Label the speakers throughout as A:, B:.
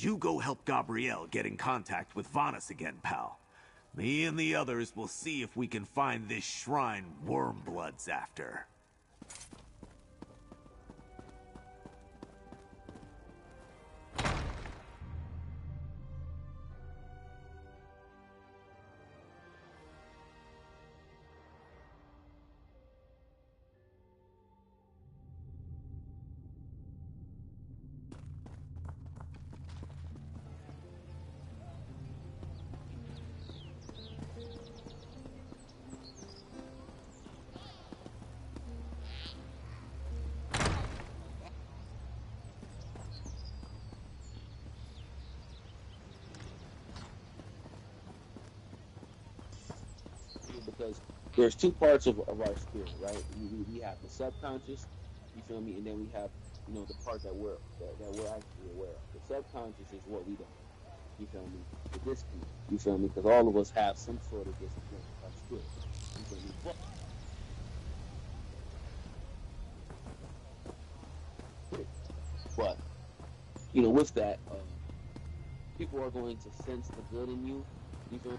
A: You go help Gabrielle get in contact with Vanas again, pal. Me and the others will see if we can find this shrine Wormblood's after.
B: Because there's two parts of our spirit, right? We have the subconscious, you feel me, and then we have, you know, the part that we're actually aware of. The subconscious is what we don't, you feel me, the disconnect, you feel me, because all of us have some sort of disconnect with our spirit, you feel me. But you know, with that, people are going to sense the good in you, you feel me?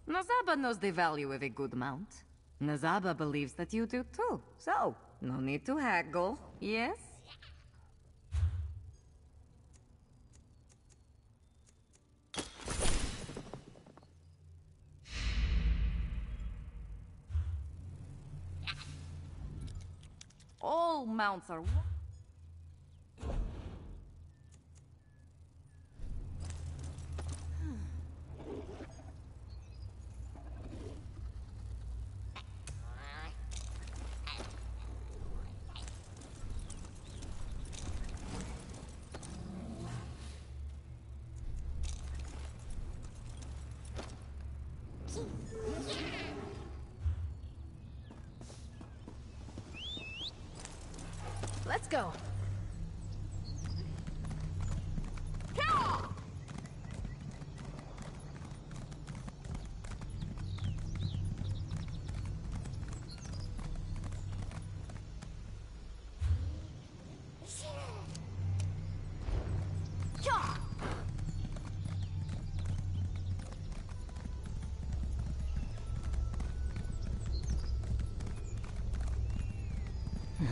C: Nazaba knows the value of a good mount. Nazaba believes that you do too, so no need to haggle, yes? All mounts are... Let's go.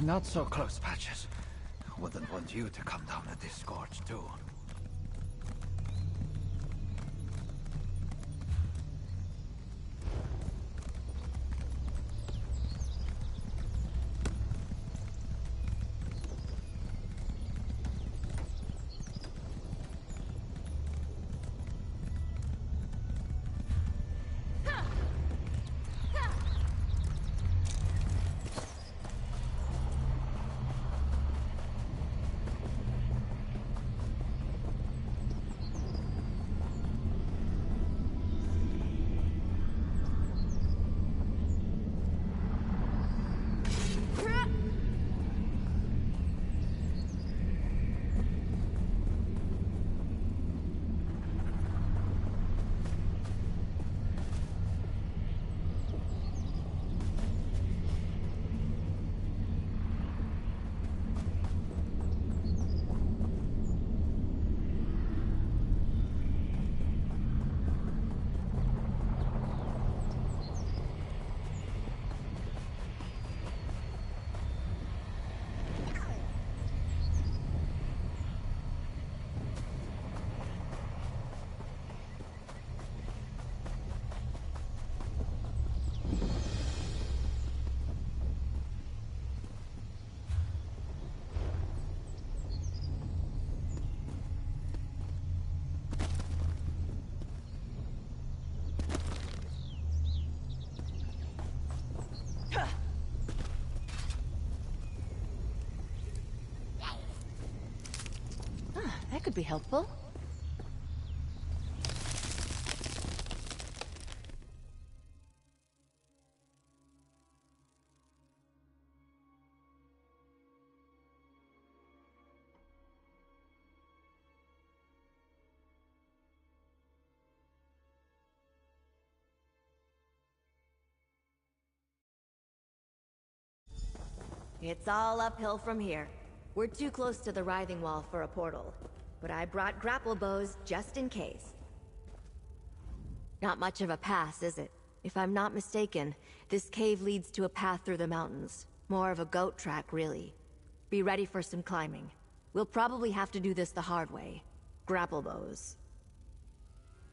D: Not so close, Patches. Wouldn't want you to come down at this gorge, too.
E: That could be helpful. It's all uphill from here. We're too close to the writhing wall for a portal. But I brought grapple bows just in case. Not much of a pass, is it? If I'm not mistaken, this cave leads to a path through the mountains. More of a goat track, really. Be ready for some climbing. We'll probably have to do this the hard way. Grapple bows.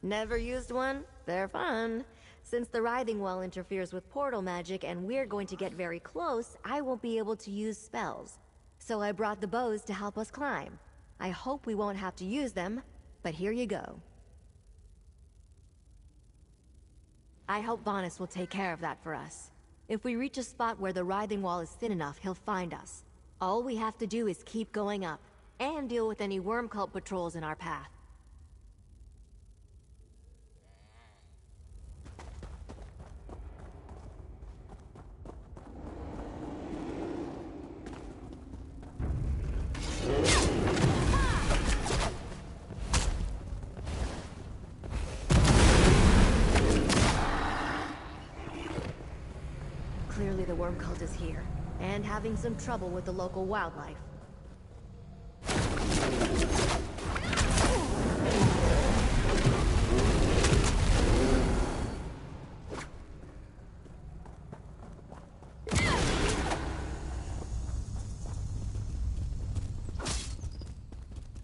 E: Never used one? They're fun. Since the writhing wall interferes with portal magic and we're going to get very close, I won't be able to use spells. So I brought the bows to help us climb. I hope we won't have to use them, but here you go. I hope Bonus will take care of that for us. If we reach a spot where the writhing wall is thin enough, he'll find us. All we have to do is keep going up, and deal with any worm cult patrols in our path. Clearly the worm cult is here, and having some trouble with the local wildlife.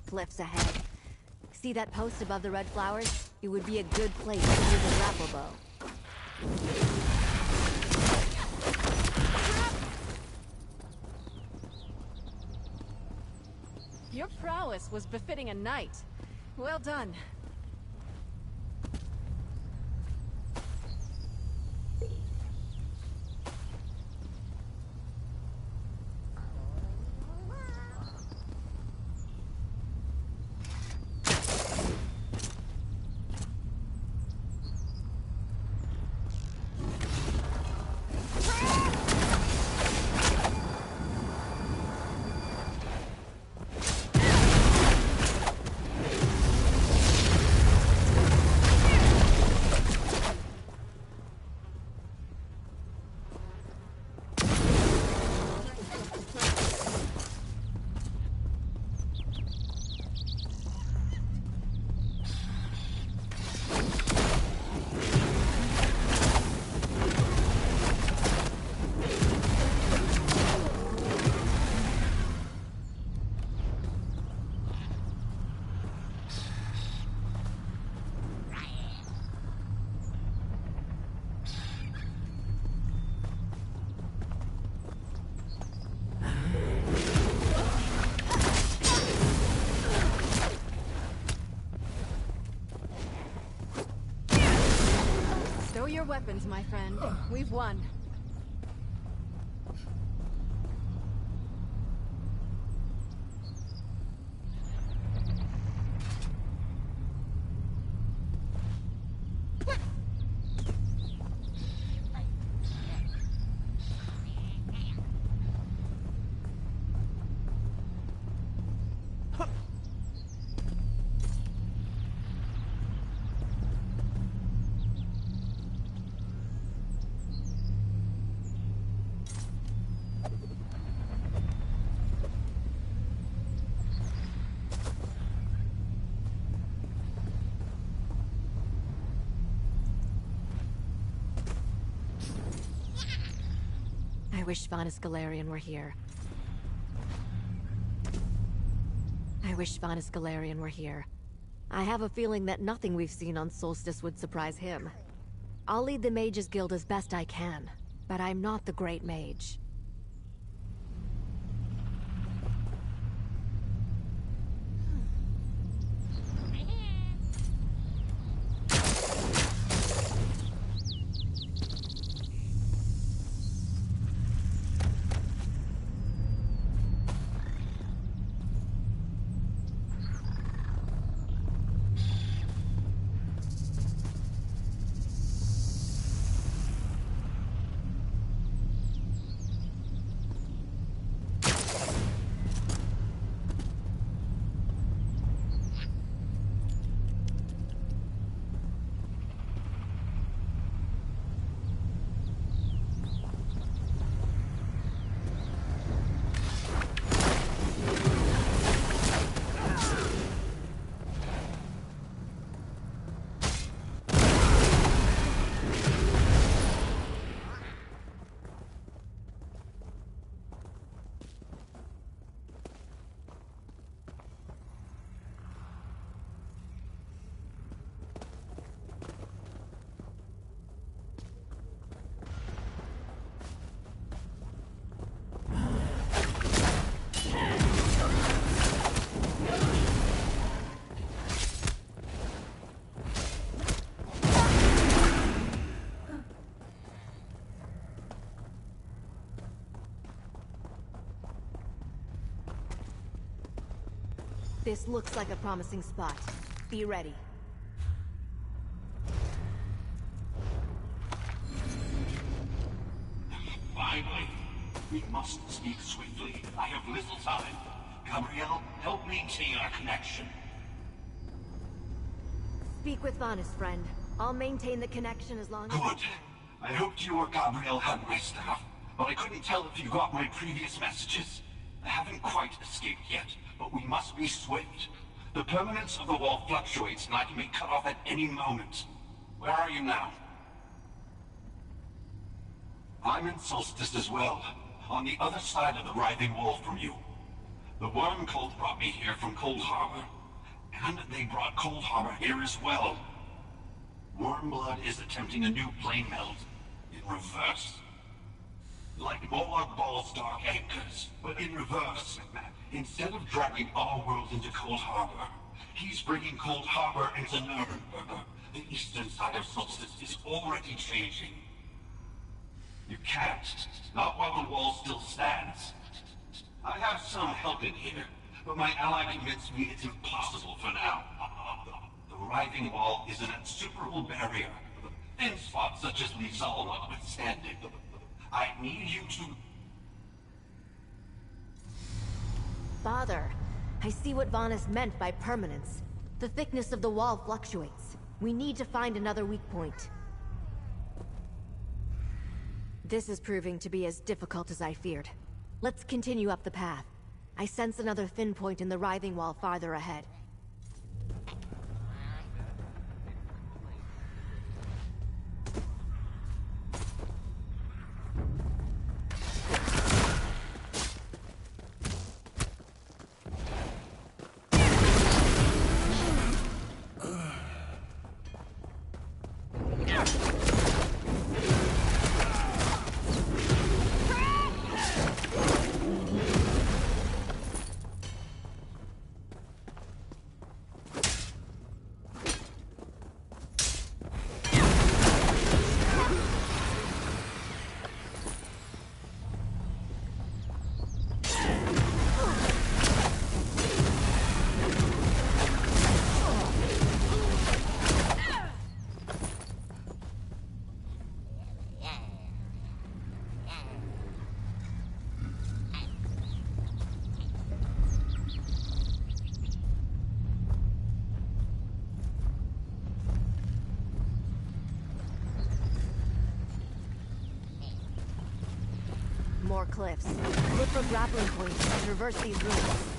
E: Cliffs ahead. See that post above the red flowers? It would be a good place to use a grapple bow.
F: Your prowess was befitting a knight. Well done. your weapons, my friend. We've won.
E: I wish Vanus Galarian were here. I wish Vanus Galarian were here. I have a feeling that nothing we've seen on Solstice would surprise him. I'll lead the Mages Guild as best I can, but I'm not the Great Mage. This looks like a promising spot. Be ready.
G: Finally. We must speak swiftly. I have little time. Gabrielle, help maintain our connection.
E: Speak with Vanus, friend. I'll maintain the connection as long as I
G: Good.
E: can.
G: I hoped you or Gabrielle had my stuff, but I couldn't tell if you got my previous messages. I haven't quite escaped yet, but we must be swift. The permanence of the wall fluctuates, and I can be cut off at any moment. Where are you now? I'm in Solstice as well, on the other side of the writhing wall from you. The Worm Cult brought me here from Cold Harbor, and they brought Cold Harbor here as well. Wormblood is attempting a new plane meld, in reverse. Like Molag Ball's dark anchors, but in reverse. Instead of dragging our world into Cold Harbor, he's bringing Cold Harbor into Nuremberg. The eastern side of Solstice is already changing. You can't, not while the wall still stands. I have some help in here, but my ally convinced me it's impossible for now. The writhing wall is an insuperable barrier, thin spots such as Lizal notwithstanding. I need you to...
E: Father, I see what Vanus meant by permanence. The thickness of the wall fluctuates. We need to find another weak point. This is proving to be as difficult as I feared. Let's continue up the path. I sense another thin point in the writhing wall farther ahead. more cliffs. Look for grappling points to traverse these rooms.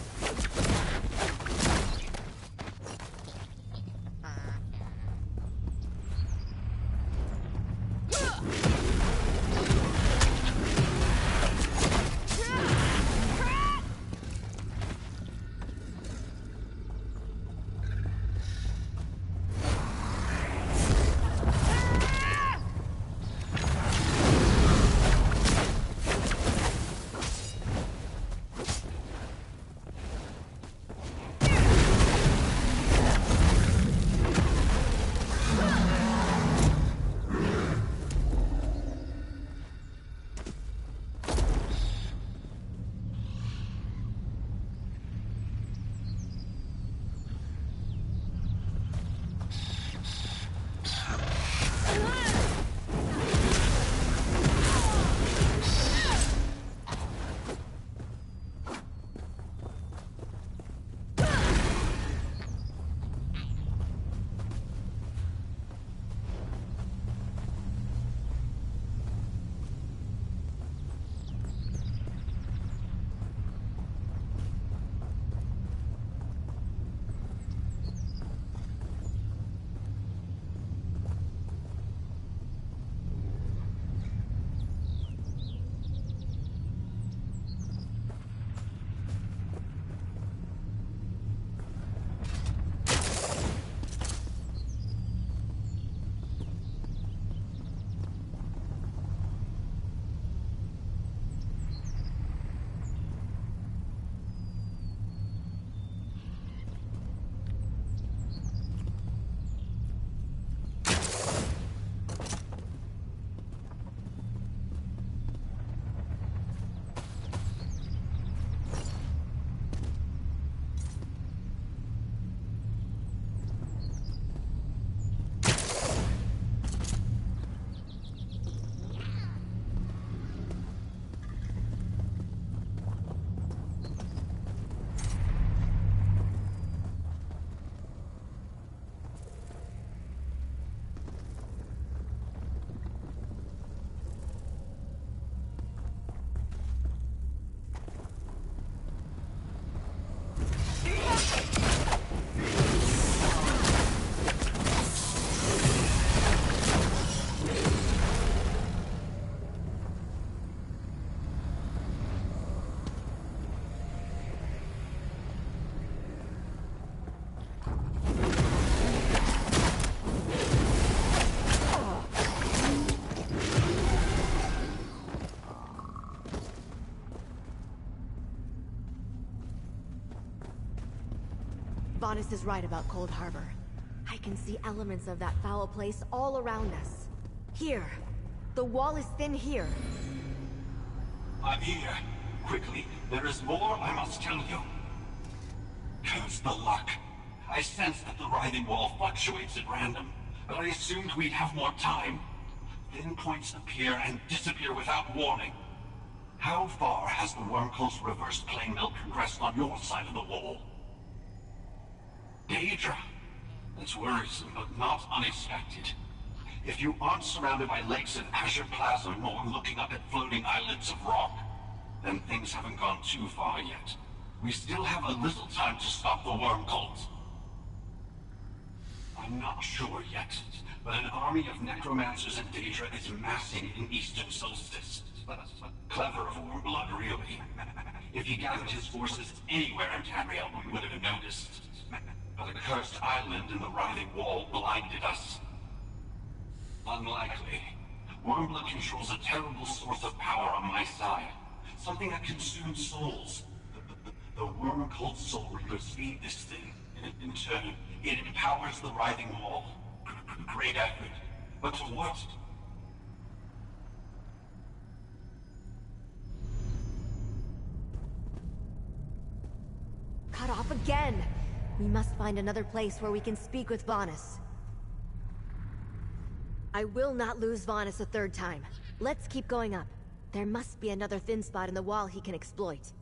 E: Vanus is right about Cold Harbor. I can see elements of that foul place all around us. Here. The wall is thin here.
G: I'm here. Quickly, there is more I must tell you. Curse the luck. I sense that the writhing wall fluctuates at random, but I assumed we'd have more time. Thin points appear and disappear without warning. How far has the Wormco's reverse plane mill progressed on your side of the wall? Daedra. That's worrisome, but not unexpected. If you aren't surrounded by lakes of azure plasm or looking up at floating islets of rock, then things haven't gone too far yet. We still have a little time to stop the worm cult. I'm not sure yet, but an army of necromancers and Daedra is massing in Eastern Solstice. Clever of Wormblood, really. If he gathered his forces anywhere in Tamriel, we would have noticed. But a cursed island in the writhing wall blinded us. Unlikely. Wormblood controls a terrible source of power on my side. Something that consumes souls. The worm cult soul reapers feed this thing. In turn, it empowers the writhing wall. Great effort. But to what?
E: Cut off again! We must find another place where we can speak with Vanus. I will not lose Vanus a third time. Let's keep going up. There must be another thin spot in the wall he can exploit.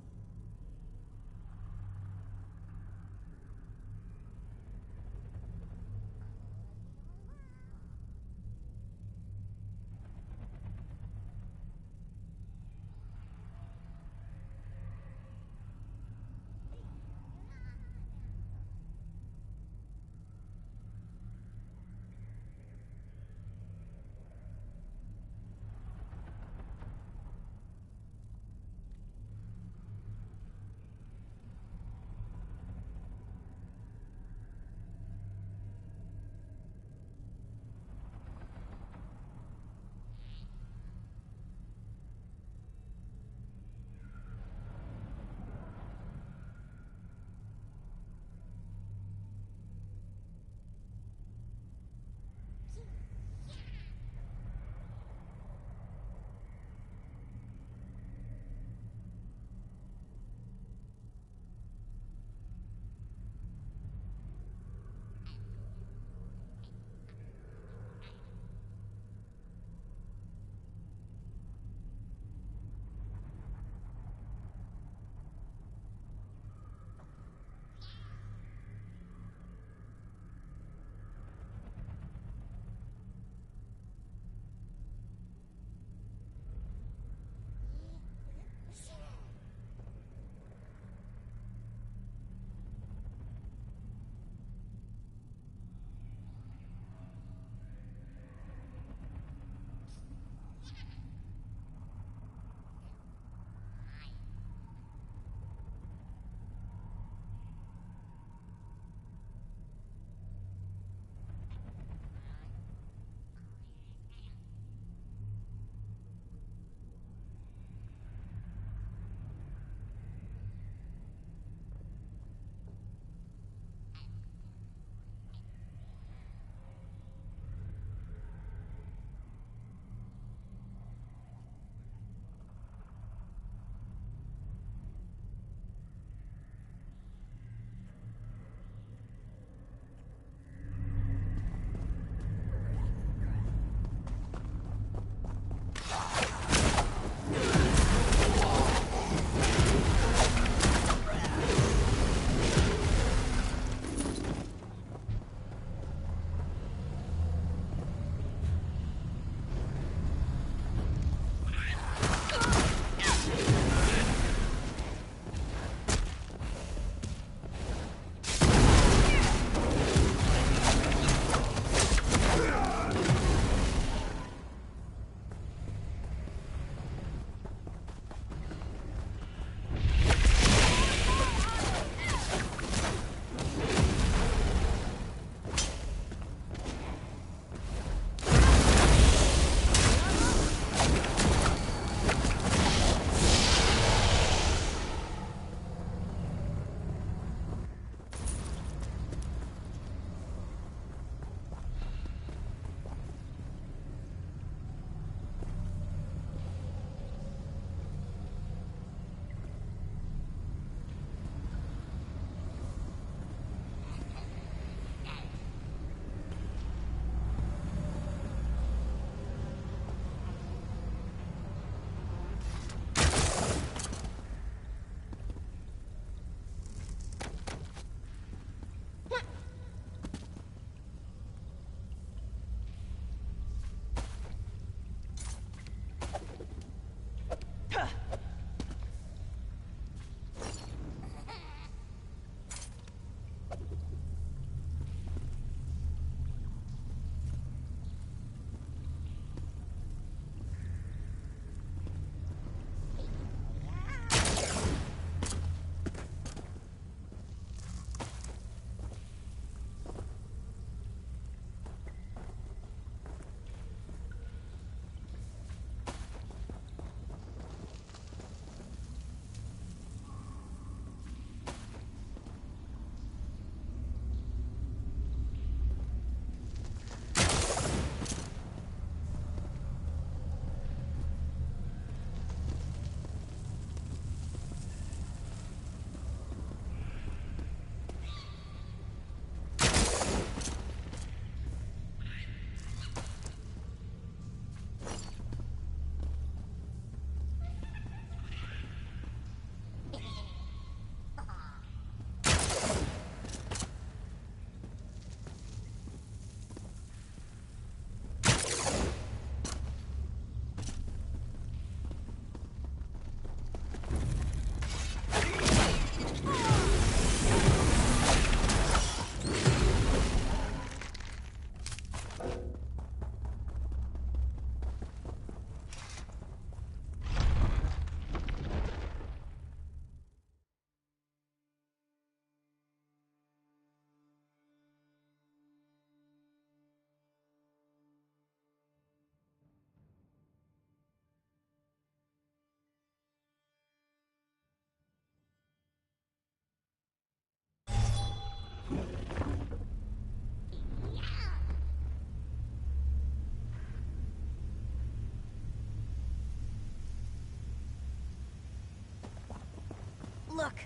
E: Look!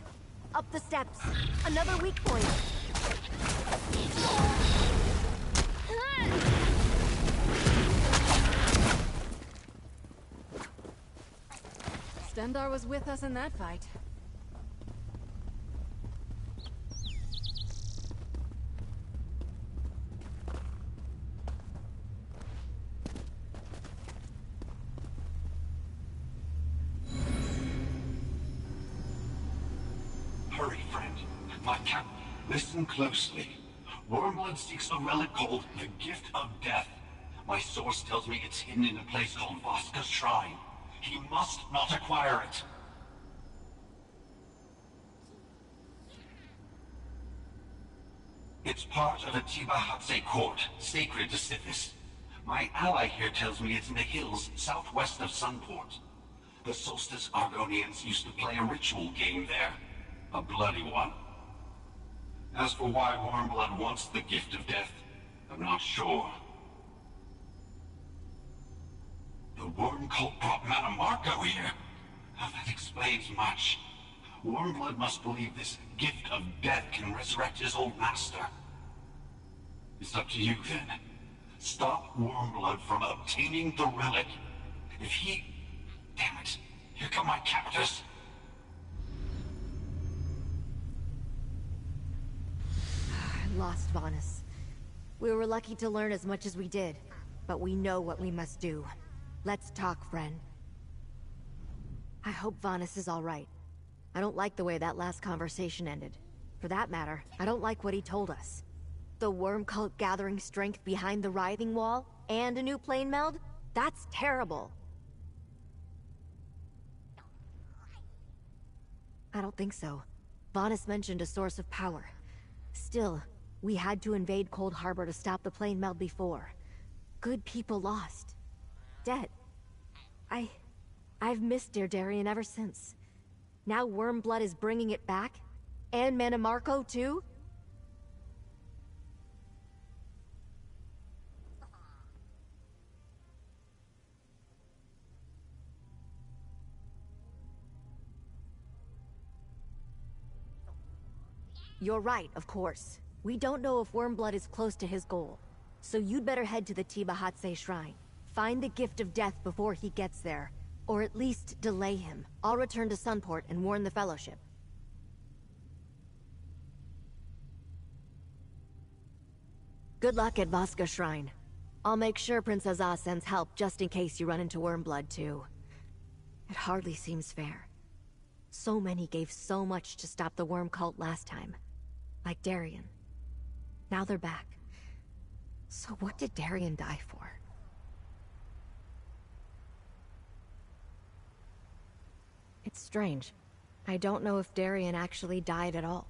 E: Up the steps. Another weak point.
F: Stendarr was with us in that fight.
G: Hurry, friend. My cap. Listen closely. Wormblood seeks a relic called the Gift of Death. My source tells me it's hidden in a place called Voska's Shrine. He must not acquire it. It's part of a Tibahatse court, sacred to Sithis. My ally here tells me it's in the hills southwest of Sunport. The Solstice Argonians used to play a ritual game there. A bloody one. As for why Wormblood wants the Gift of Death, I'm not sure. The worm cult brought Manamarco here. Now that explains much. Wormblood must believe this Gift of Death can resurrect his old master. It's up to you then. Stop Wormblood from obtaining the relic. If he... Damn it. Here come my captors.
E: Lost Vanus. We were lucky to learn as much as we did, but we know what we must do. Let's talk, friend. I hope Vanus is all right. I don't like the way that last conversation ended. For that matter, I don't like what he told us. The worm cult gathering strength behind the writhing wall, and a new plane meld? That's terrible. I don't think so. Vanus mentioned a source of power. Still, we had to invade Cold Harbor to stop the plane meld before. Good people lost. Dead. I've missed Dear Darien ever since. Now Wormblood is bringing it back? And Manamarco too? You're right, of course. We don't know if Wormblood is close to his goal. So you'd better head to the Tibahatse Shrine. Find the Gift of Death before he gets there. Or at least delay him. I'll return to Sunport and warn the Fellowship. Good luck at Voska Shrine. I'll make sure Princess Ah sends help just in case you run into Wormblood too. It hardly seems fair. So many gave so much to stop the worm cult last time. Like Darien. Now they're back. So what did Darien die for? It's strange. I don't know if Darien actually died at all.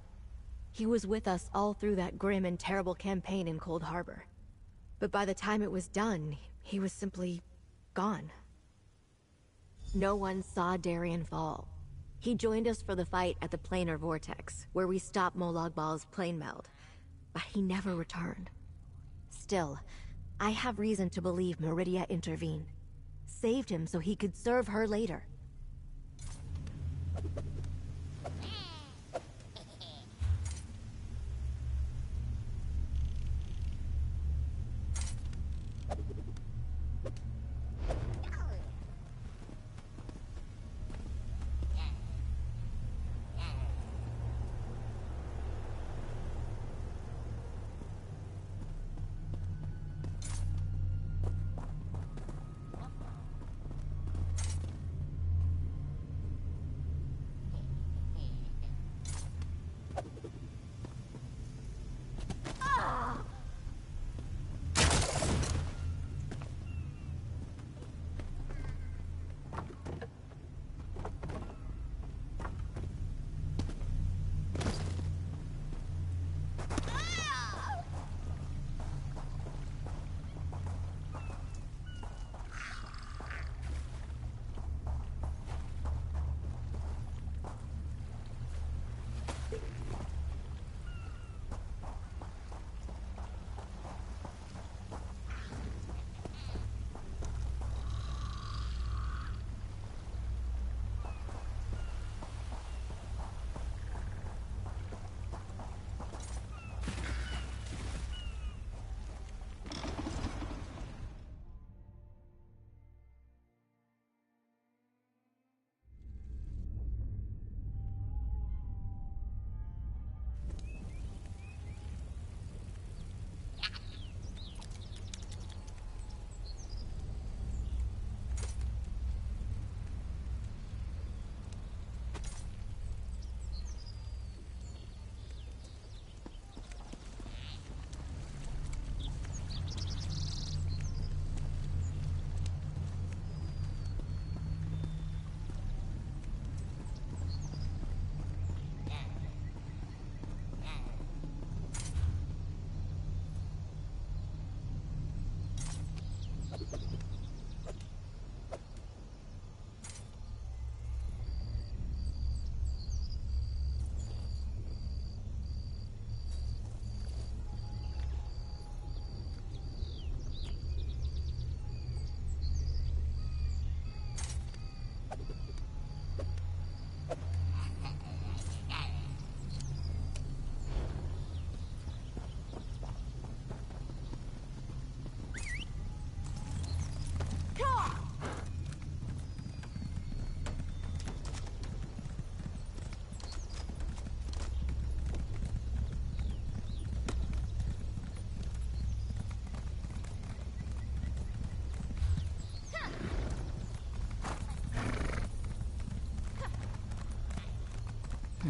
E: He was with us all through that grim and terrible campaign in Cold Harbor. But by the time it was done, he was simply gone. No one saw Darien fall. He joined us for the fight at the Planar Vortex, where we stopped Molag Bal's plane meld. But he never returned. Still, I have reason to believe Meridia intervened. Saved him so he could serve her later.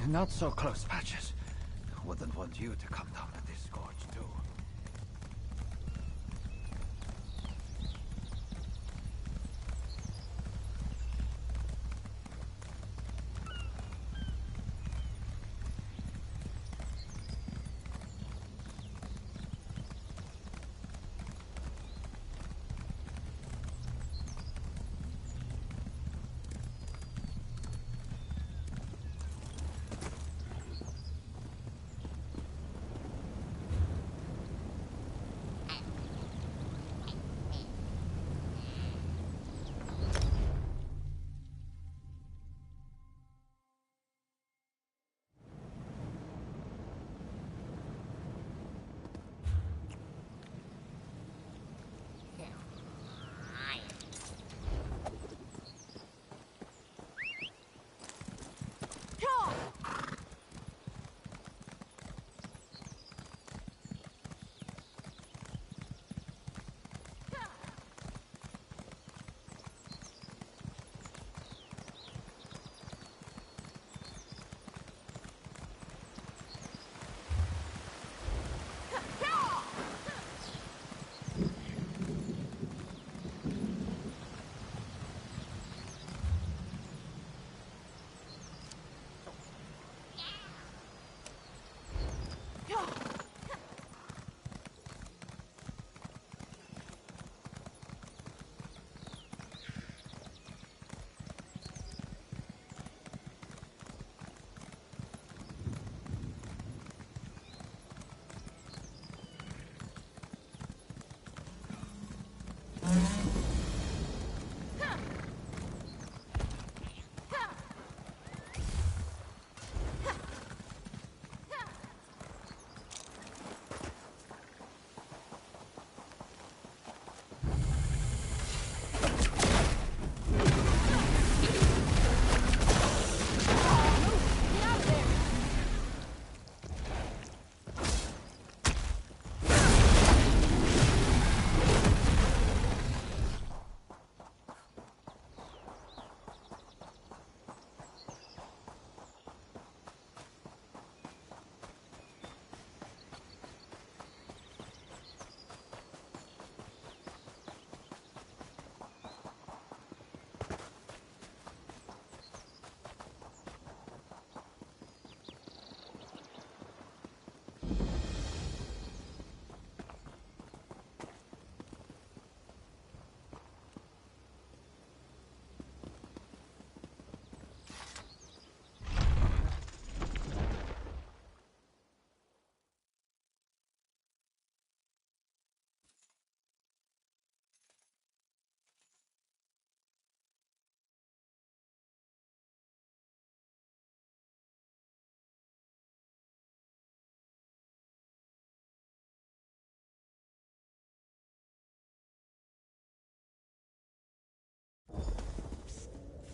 D: Not so close, Patches. Wouldn't want you to come down to this gorge, too.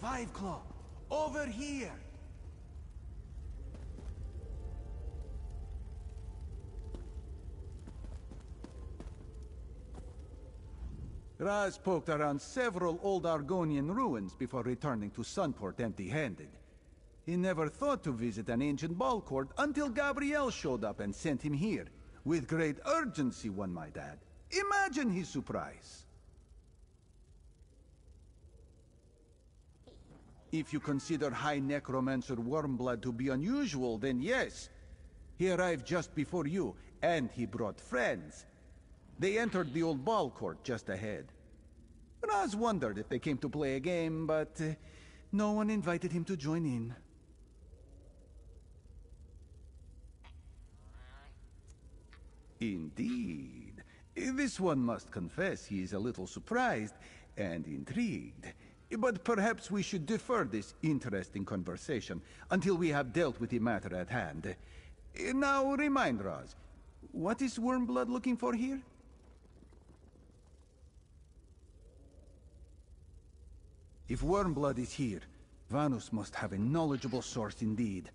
A: Five Claw, over here!
H: Raz poked around several old Argonian ruins before returning to Sunport empty-handed. He never thought to visit an ancient ball court until Gabrielle showed up and sent him here. With great urgency, one might add. Imagine his surprise. If you consider High Necromancer Wormblood to be unusual, then yes. He arrived just before you, and he brought friends. They entered the old ball court just ahead. Raz wondered if they came to play a game, but no one invited him to join in. Indeed. This one must confess he is a little surprised and intrigued. But perhaps we should defer this interesting conversation until we have dealt with the matter at hand. Now remind Raz, what is Wormblood looking for here? If Wormblood is here, Vanus must have a knowledgeable source indeed.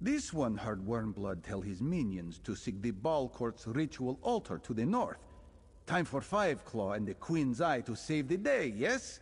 H: This one heard Wormblood tell his minions to seek the Ball Court's ritual altar to the north. Time for Five Claw and the Queen's Eye to save the day, yes?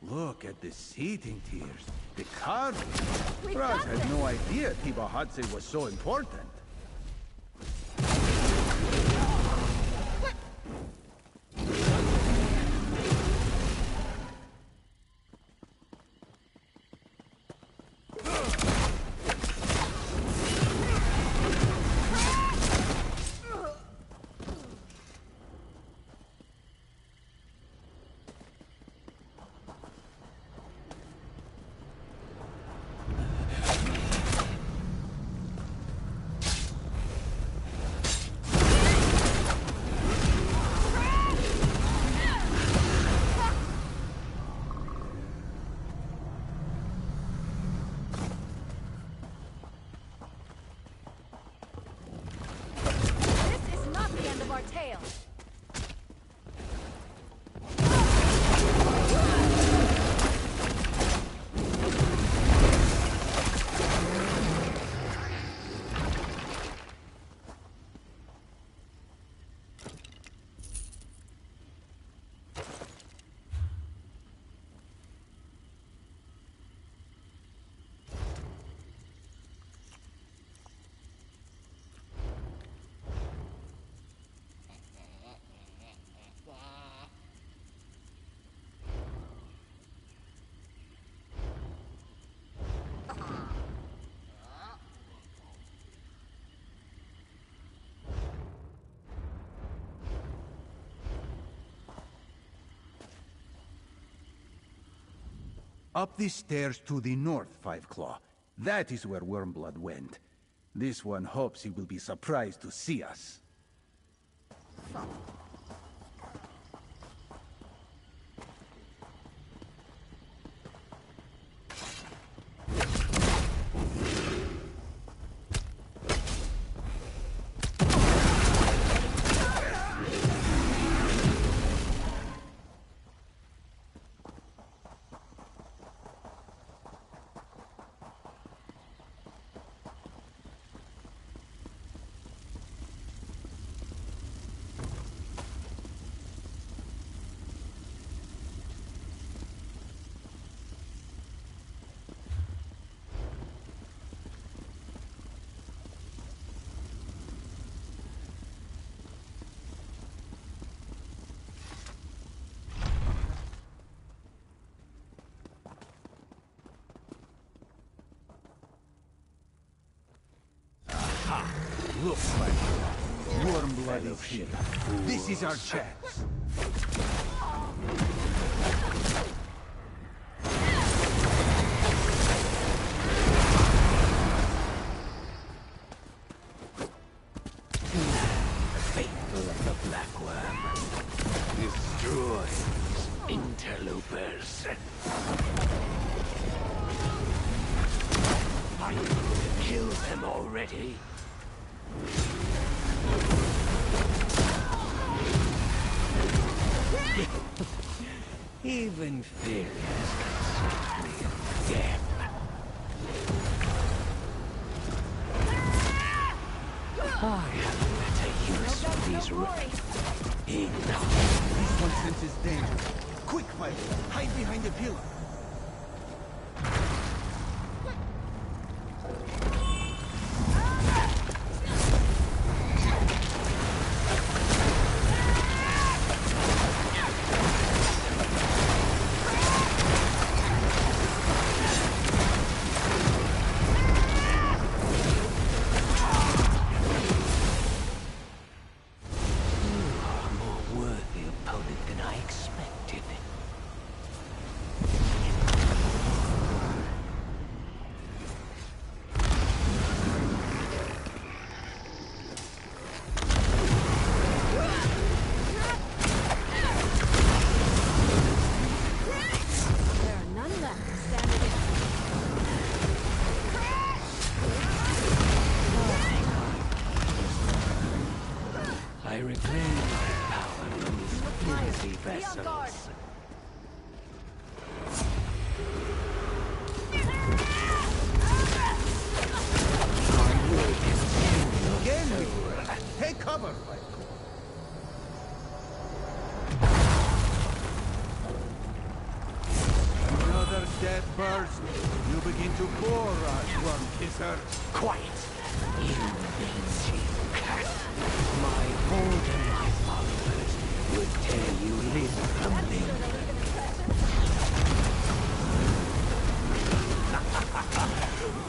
H: Look at the seating tiers, the carving.
F: We've
H: Raz
F: got
H: had
F: this.
H: no idea Tiba Hadze was so important.
F: This is not the end of our tale.
H: Up the stairs to the north, Five Claw. That is where Wormblood went. This one hopes he will be surprised to see us. Looks like Wormblood is here. This is our chance.
A: Faithful of the Black Worm. Destroy these interlopers. Are you going to kill them already? Even failures can me of death. I have better use for these Enough.
H: This one senses danger. Quick, Five, hide behind the pillar.
A: I reclaim my power from these flimsy
F: Be on guard.
A: vessels. I will consume
H: Again,
A: your
H: we
A: soul.
H: take cover, Five. First, you begin to pour us, worm kisser.
I: Quiet! Invincible cat! My hold and my followers will tear you limb from limb.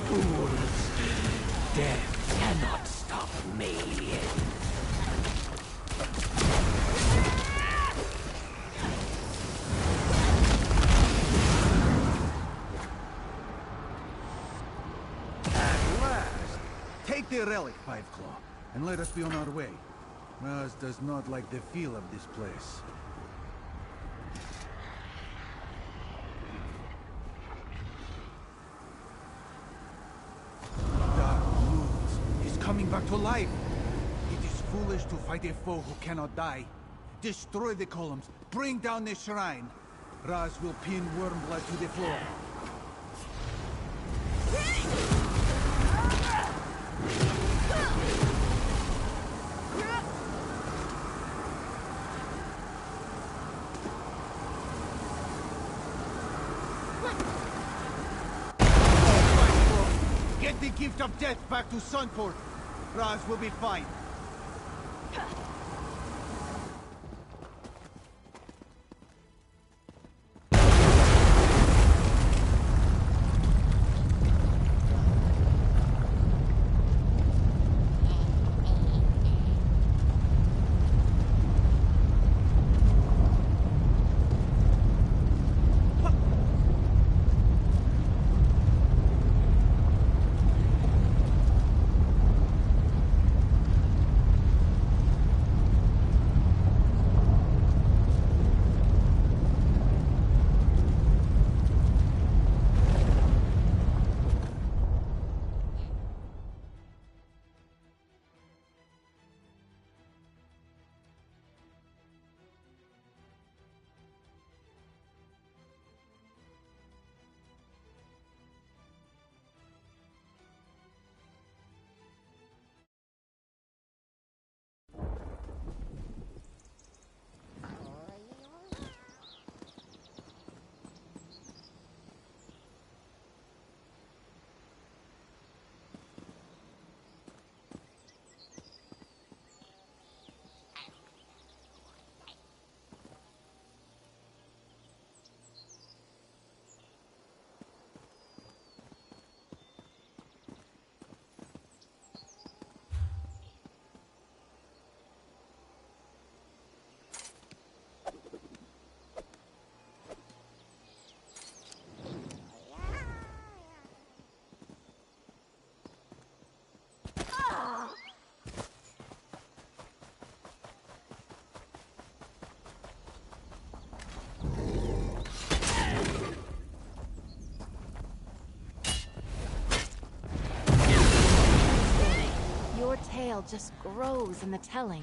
I: Fools! Death cannot stop me.
H: Take the relic, Five Claw, and let us be on our way. Raz does not like the feel of this place. Dark moves. He's coming back to life. It is foolish to fight a foe who cannot die. Destroy the columns. Bring down the shrine. Raz will pin Wormblood to the floor. Get the gift of death back to Sunport. Raz will be fine.
E: Your tale just grows in the telling.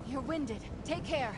F: You're winded. Take care.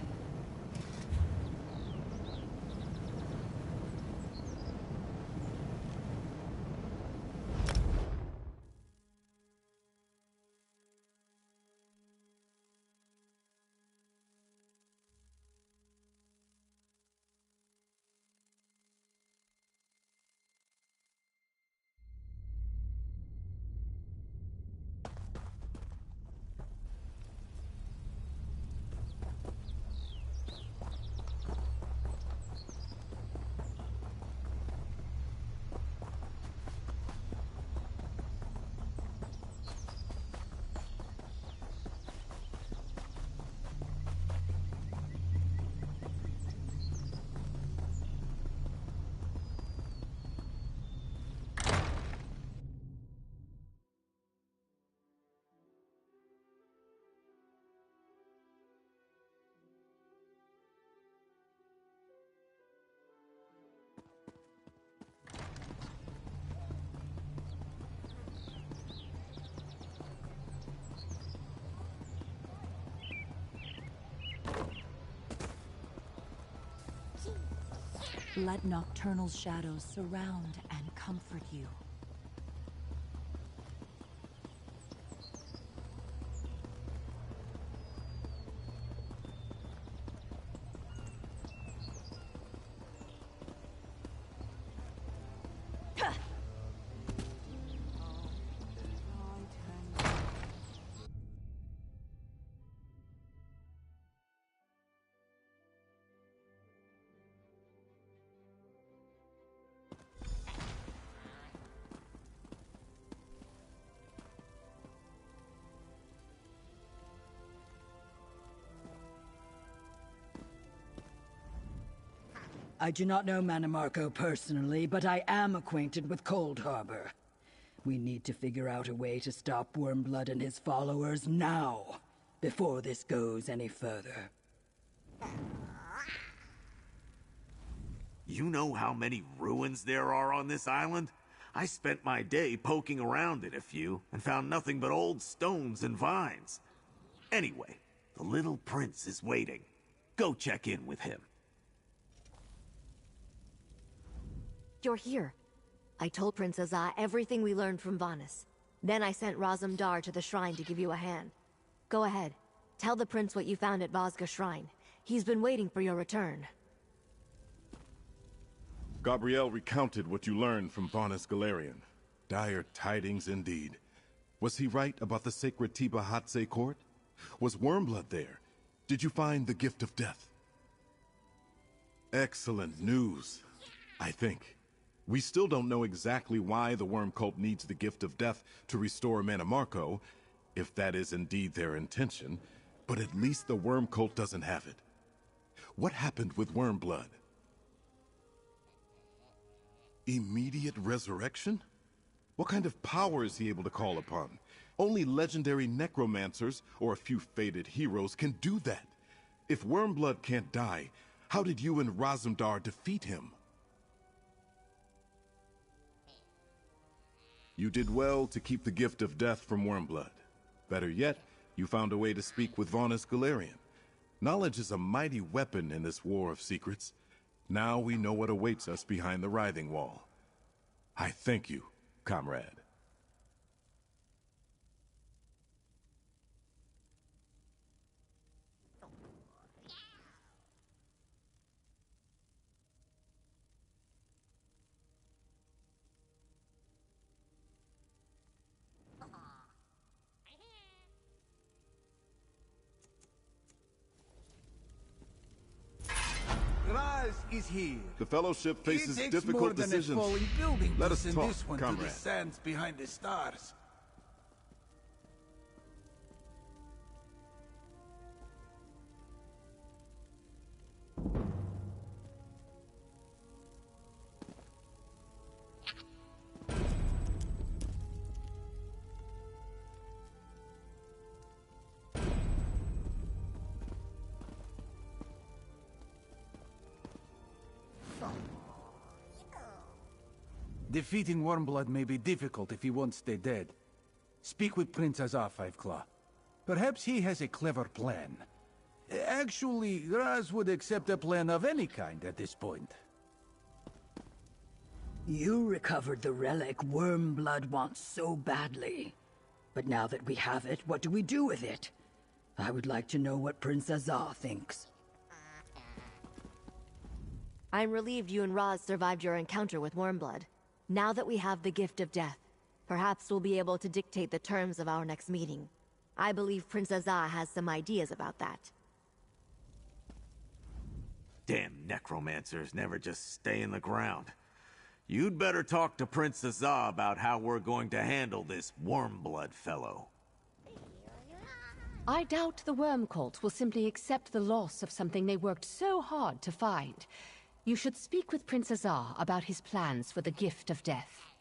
J: Let nocturnal shadows surround and comfort you.
K: I do not know Manimarco personally, but I am acquainted with Cold Harbor. We need to figure out a way to stop Wormblood and his followers now, before this goes any further.
A: You know how many ruins there are on this island? I spent my day poking around in a few, and found nothing but old stones and vines. Anyway, the little prince is waiting. Go check in with him.
E: You're here. I told Prince Azah everything we learned from Vanus. Then I sent Razumdar to the shrine to give you a hand. Go ahead. Tell the prince what you found at Vazga Shrine. He's been waiting for your return.
L: Gabrielle recounted what you learned from Vanus Galarian. Dire tidings indeed. Was he right about the sacred Tiba Hatse court? Was Wormblood there? Did you find the gift of death? Excellent news, I think. We still don't know exactly why the Worm Cult needs the gift of death to restore Manimarco, if that is indeed their intention, but at least the Worm Cult doesn't have it. What happened with Wormblood? Immediate resurrection? What kind of power is he able to call upon? Only legendary necromancers or a few fated heroes can do that. If Wormblood can't die, how did you and Razumdar defeat him? You did well to keep the gift of death from Wormblood. Better yet, you found a way to speak with Vanus Galarian. Knowledge is a mighty weapon in this war of secrets. Now we know what awaits us behind the writhing wall. I thank you, comrade.
H: Raz is here.
L: The Fellowship faces
H: It takes
L: difficult
H: more than
L: decisions.
H: a falling building
L: Let
H: to
L: us
H: send
L: talk,
H: this one to
L: comrade.
H: the sands behind the stars. Defeating Wormblood may be difficult if he won't stay dead. Speak with Prince Azah, Fiveclaw. Perhaps he has a clever plan. Actually, Raz would accept a plan of any kind at this point.
K: You recovered the relic Wormblood wants so badly. But now that we have it, what do we do with it? I would like to know what Prince Azah thinks.
E: I'm relieved you and Raz survived your encounter with Wormblood. Now that we have the gift of death, perhaps we'll be able to dictate the terms of our next meeting. I believe Prince Azah has some ideas about that.
A: Damn necromancers never just stay in the ground. You'd better talk to Prince Azah about how we're going to handle this Wormblood fellow.
F: I doubt the Worm Cult will simply accept the loss of something they worked so hard to find. You should speak with Prince Azah about his plans for the gift of death.